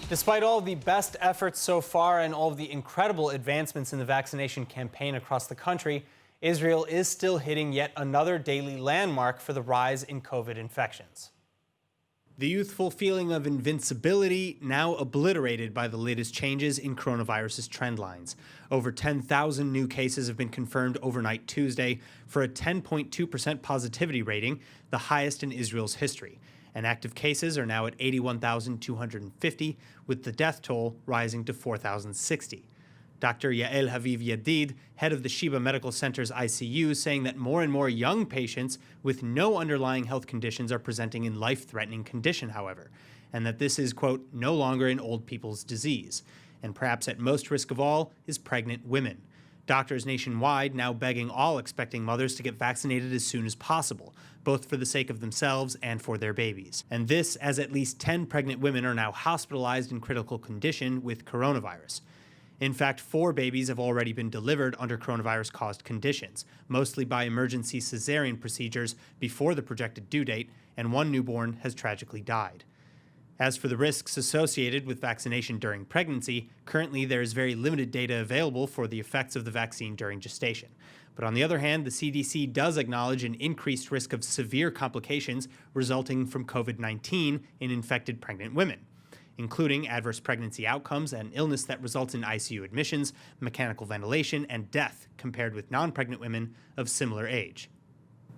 Despite all of the best efforts so far and all of the incredible advancements in the vaccination campaign across the country, Israel is still hitting yet another daily landmark for the rise in COVID infections. The youthful feeling of invincibility now obliterated by the latest changes in coronavirus's trend lines. Over 10,000 new cases have been confirmed overnight Tuesday for a 10.2% positivity rating, the highest in Israel's history. And active cases are now at 81,250, with the death toll rising to 4,060. Dr. Yael Haviv Yadid, head of the Sheba Medical Center's ICU, saying that more and more young patients with no underlying health conditions are presenting in life-threatening condition, however, and that this is, quote, no longer an old people's disease. And perhaps at most risk of all is pregnant women. Doctors nationwide now begging all expecting mothers to get vaccinated as soon as possible, both for the sake of themselves and for their babies. And this as at least 10 pregnant women are now hospitalized in critical condition with coronavirus. In fact, 4 babies have already been delivered under coronavirus-caused conditions, mostly by emergency cesarean procedures before the projected due date, and 1 newborn has tragically died. As for the risks associated with vaccination during pregnancy, currently there is very limited data available for the effects of the vaccine during gestation. But on the other hand, the CDC does acknowledge an increased risk of severe complications resulting from COVID-19 in infected pregnant women, including adverse pregnancy outcomes and illness that results in ICU admissions, mechanical ventilation, and death compared with non-pregnant women of similar age.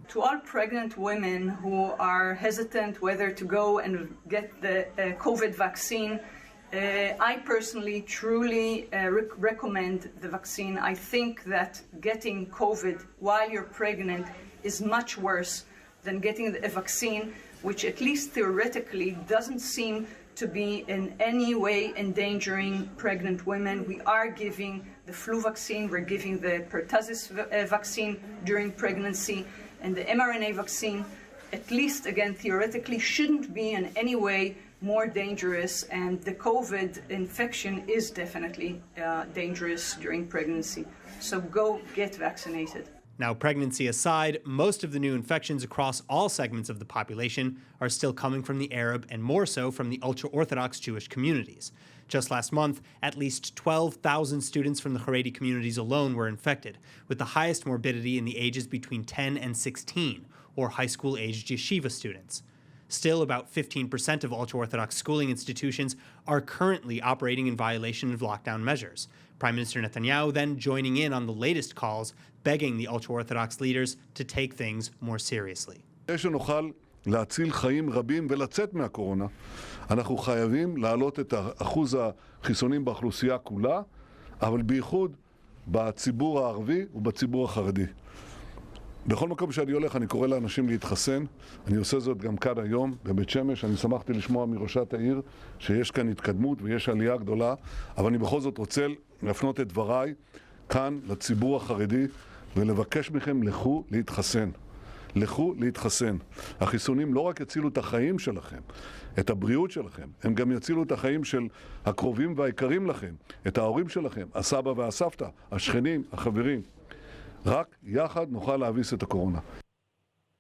To all pregnant women who are hesitant whether to go and get the COVID vaccine, I personally truly recommend the vaccine. I think that getting COVID while you're pregnant is much worse than getting a vaccine, which at least theoretically doesn't seem to be in any way endangering pregnant women. We are giving the flu vaccine, we're giving the pertussis vaccine during pregnancy, and the mRNA vaccine, at least again theoretically, shouldn't be in any way more dangerous, and the COVID infection is definitely dangerous during pregnancy. So go get vaccinated. Now, pregnancy aside, most of the new infections across all segments of the population are still coming from the Arab and more so from the ultra-Orthodox Jewish communities. Just last month, at least 12,000 students from the Haredi communities alone were infected, with the highest morbidity in the ages between 10 and 16, or high school-aged yeshiva students. Still, about 15% of ultra-Orthodox schooling institutions are currently operating in violation of lockdown measures. Prime Minister Netanyahu then joining in on the latest calls, begging the ultra-Orthodox leaders to take things more seriously. להציל חיים רבים ולצאת מהקורונה, אנחנו חייבים להעלות את אחוז החיסונים באוכלוסייה כולה, אבל בייחוד בציבור הערבי ובציבור החרדי. בכל מקום שאני הולך אני קורא לאנשים להתחסן, אני עושה זאת גם כאן היום בבית שמש, אני שמחתי לשמוע מראשת העיר שיש כאן התקדמות ויש עלייה גדולה, אבל אני בכל זאת רוצה להפנות את דבריי כאן לציבור החרדי ולבקש מכם לכו להתחסן. לכו להתחסן. החיסונים לא רק יצילו את החיים שלכם, את הבריאות שלכם, הם גם יצילו את החיים של הקרובים והיקרים לכם, את ההורים שלכם, הסבא והסבתא, השכנים, החברים. רק יחד נוכל להביס את הקורונה.